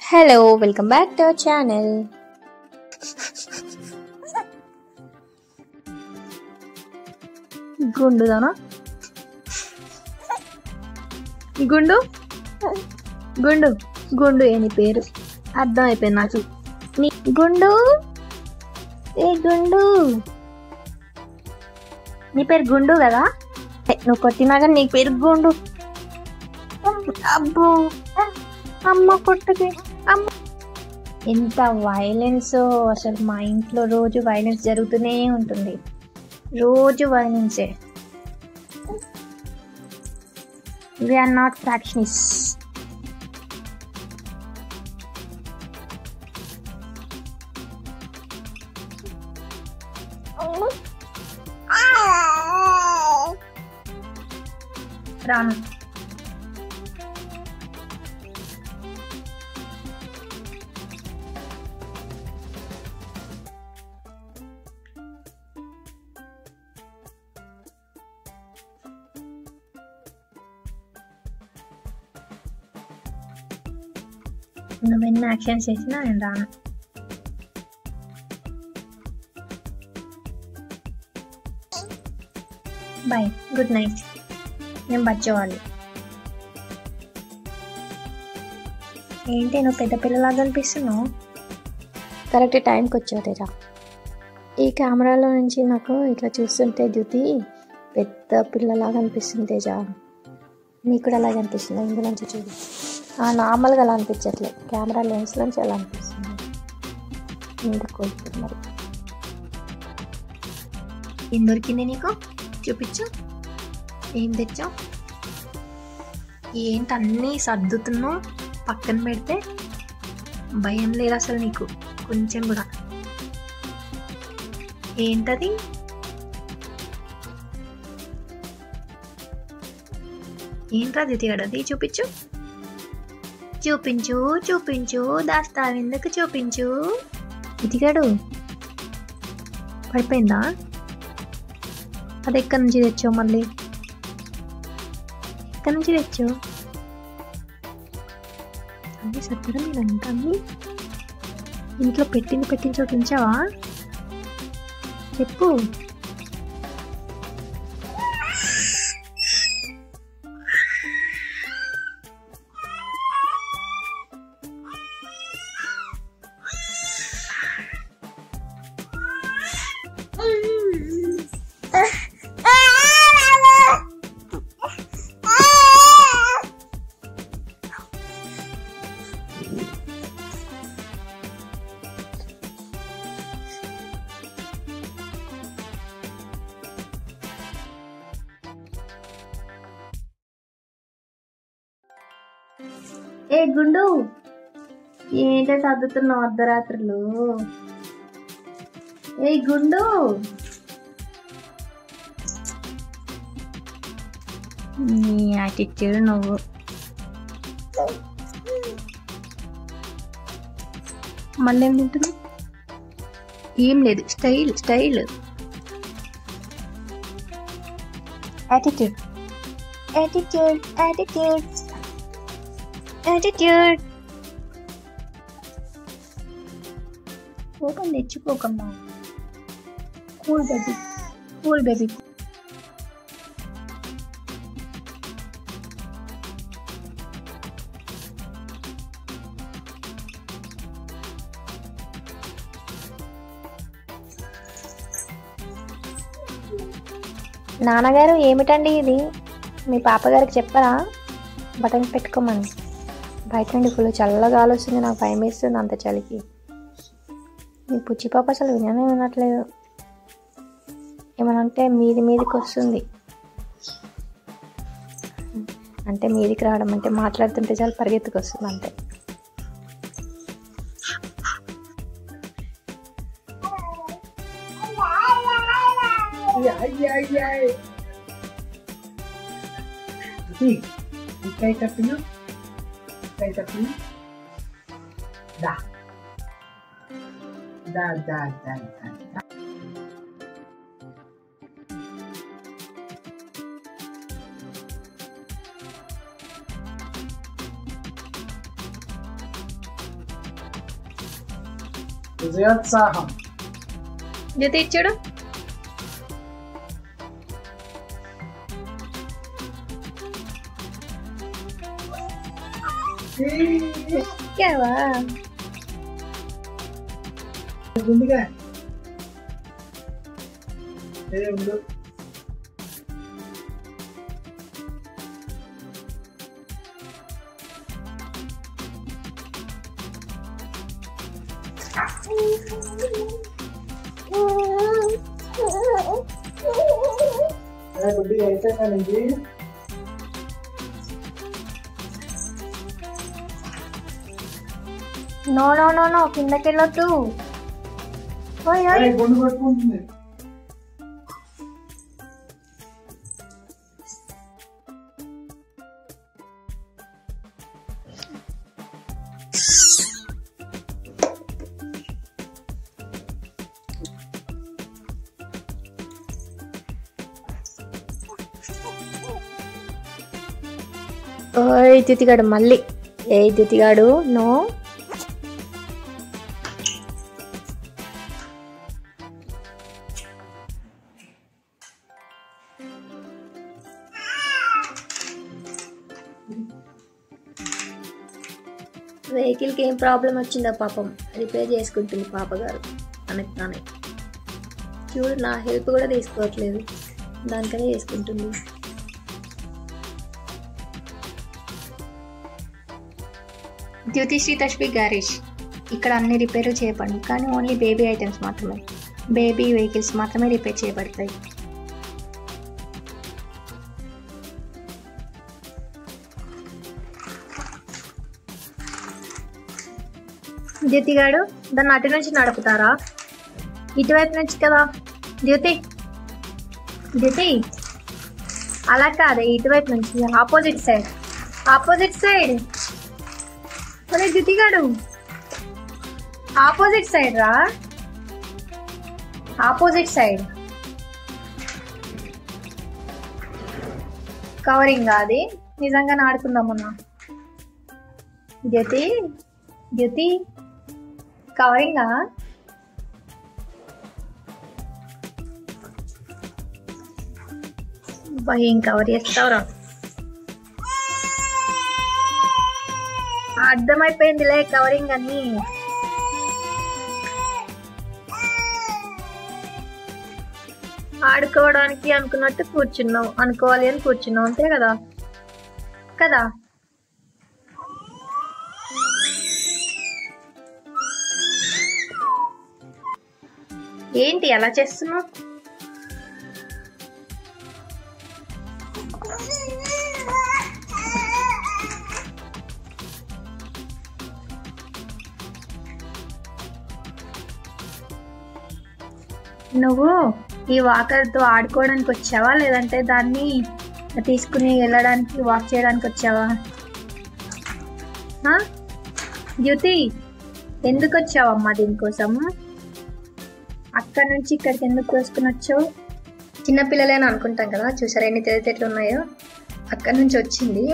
Hello, welcome back to our channel. గుండుదానా గుండు గుండు గుండు ఏ నీ పేరు అర్థం అయిపోయింది నాకు. నీ గుండు ఏ గుండు నీ పేరు గుండు కదా. నువ్వు కొట్టినా కానీ నీ పేరు గుండు. అబ్బో అమ్మ కొట్టుకి అమ్మ. ఎంత వైలెన్స్ అసలు. మా ఇంట్లో రోజు వైలెన్స్ జరుగుతూనే ఉంటుంది. రోజు వైలెన్సే. We are not fractionists. రాను. నువ్వెన్ని యాక్షన్స్ చేసినా నేను రాను. Bye, good night. నేను బచ్చేవాళ్ళు. ఏంటి నువ్వు పెద్ద పిల్లలాగా అనిపిస్తున్నావు? కరెక్ట్ టైంకి వచ్చావు తేజ. ఈ కెమెరాలో నుంచి నాకు ఇట్లా చూస్తుంటే జ్యోతి పెద్ద పిల్లలాగా అనిపిస్తుంది తేజ. నీకు కూడా అలాగే అనిపిస్తుంది? ఇందులోంచి చూడు. నార్మల్గా అలా అనిపించట్లే, కెమెరా లెన్స్ నుంచి అలా అనిపిస్తుంది. ఎందుకు మరి ఏం దొరికింది నీకు? చూపించు. ఏం తెచ్చావు? ఏంటి అన్నీ సర్దుతున్నావు? పక్కన పెడితే భయం లేదు అసలు నీకు కొంచెం కూడా. ఏంటది? ఏంట్రా దితిగడది? చూపించు చూపించు చూపించు. దాస్తావెందుకు? చూపించు. దితిగాడు పడిపోయిందా? అది ఎక్కడి నుంచి తెచ్చావు? మళ్ళీ ఎక్కడి నుంచి తెచ్చావు? అన్నీ సత్తరం ఇదంతా అన్నీ ఇంట్లో పెట్టిన చోటు ఉంచావా? చెప్పు. ఏ గుండు, ఏంటో సర్దుతున్నావు అర్ధరాత్రులు? ఏ గుండు, నీ యాటిట్యూడ్ నువ్వు. మళ్ళీ ఏం తింటున్నావు? ఏం లేదు, style style. Attitude attitude attitude attitude. కోపం తెచ్చుకోకమ్మా. Cool baby, cool baby. నాన్నగారు ఏమిటండి ఇది? మీ పాపగారికి చెప్పరా బటన్ పెట్టుకోమని? బయట నుండి ఫుల్ చల్లగా వస్తుంది, నాకు భయం వేస్తుంది అంత చలికి. మీ పుచ్చి పాప అసలు విననే వినట్లేదు. ఏమనంటే మీదికి వస్తుంది. అంటే మీదికి రావడం అంటే మాట్లాడుతుంటే చాలా పరిగెత్తుకు వస్తుంది అంతే. Kayak tapinya, dah. విజయోత్సాహం. జ్యోతి ఇచ్చాడు. ఎక్కావా? గుండిగా ఉండు. గుడ్డిగా అయిపోయిందండి. నో నో నో నో, కిందకి వెళ్ళొద్దు. గుండు పట్టుకుంటుంది. ఓయ్ జ్యోతిగాడు మళ్ళీ. ఏ జ్యోతిగాడు నో. వెహికల్కి ఏం ప్రాబ్లం వచ్చిందో పాపం, రిపేర్ చేసుకుంటుంది పాపగారు తనకి తానే. చూడు, నా హెల్ప్ కూడా తీసుకోవట్లేదు, దానికనే చేసుకుంటుంది. జ్యోతిశ్రీ తష్వి గ్యారేజ్. ఇక్కడ అన్ని రిపేర్లు చేయబడి, కానీ ఓన్లీ బేబీ ఐటమ్స్ మాత్రమే, బేబీ వెహికల్స్ మాత్రమే రిపేర్ చేయబడతాయి. జ్యోతిగాడు దాన్ని అటు నుంచి నడుపుతారా? ఇటువైపు నుంచి కదా జ్యోతి. జ్యోతి అలా కాదే, ఇటువైపు నుంచి, ఆపోజిట్ సైడ్, ఆపోజిట్ సైడ్. అరే జ్యోతిగాడు ఆపోజిట్ సైడ్ రా, ఆపోజిట్ సైడ్. కవరింగ్ అది నిజంగా ఆడుకుందామన్నా. జ్యోతి జ్యోతి కవరింగా? ఏం కవర్ చేస్తావురా? అర్థమైపోయిందిలే కవరింగ్ అని. ఆడుకోవడానికి అనుకున్నట్టు కూర్చున్నావు, అనుకోవాలి అని కూర్చున్నావు, అంతే కదా కదా. ఏంటి అలా చేస్తున్నావు? నువ్వు ఈ వాకర్తో ఆడుకోవడానికి వచ్చావా, లేదంటే దాన్ని తీసుకుని వెళ్ళడానికి వాక్ చేయడానికి వచ్చావా? జ్యోతి ఎందుకు వచ్చావమ్మా దీనికోసం? అక్కడ నుంచి ఇక్కడికి ఎందుకు కోసుకుని వచ్చావు? చిన్నపిల్లలే అని అనుకుంటాం కదా, చూసారా ఎన్ని తెలివితేటలు ఉన్నాయో. అక్కడ నుంచి వచ్చింది,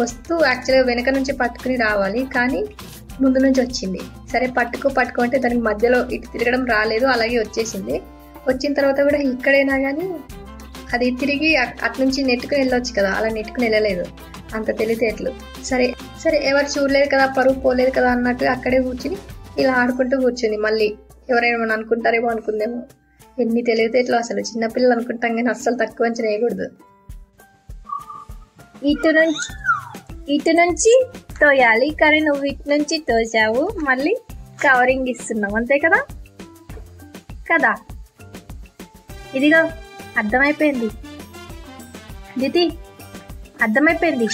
వస్తూ యాక్చువల్గా వెనక నుంచి పట్టుకుని రావాలి, కానీ ముందు నుంచి వచ్చింది. సరే పట్టుకుంటే దానికి మధ్యలో ఇటు తిరగడం రాలేదు, అలాగే వచ్చేసింది. వచ్చిన తర్వాత కూడా ఇక్కడైనా కానీ అది తిరిగి అటు నుంచి నెట్టుకుని వెళ్ళొచ్చు కదా, అలా నెట్టుకుని వెళ్ళలేదు. అంత తెలివితేటలు. సరే సరే ఎవరు చూడలేదు కదా, పరువు పోలేదు కదా అన్నట్టు అక్కడే కూర్చుని ఇలా ఆడుకుంటూ కూర్చుంది. మళ్ళీ ఎవరైనా అనుకుంటారేమో అనుకుందేమో. ఎన్ని తెలివితేటలు అసలు, చిన్నపిల్లలు అనుకుంటాం కానీ అస్సలు తక్కువ అంచనా వేయకూడదు. ఇటు నుంచి తోయాలి, కానీ నువ్వు ఇటు నుంచి తోసావు, మళ్ళీ కవరింగ్ ఇస్తున్నావు, అంతే కదా కదా. ఇదిగో అర్థమైపోయింది జ్యోతి, అర్థమైపోయింది,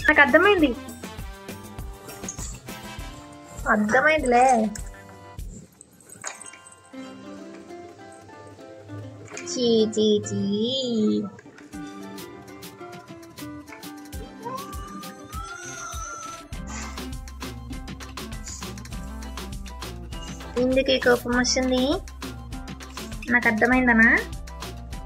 నాకు అర్థమైందిలే. చీ చీ చీ. ఎందుకు కోపం వస్తుంది? నాకు అర్థమైందనా?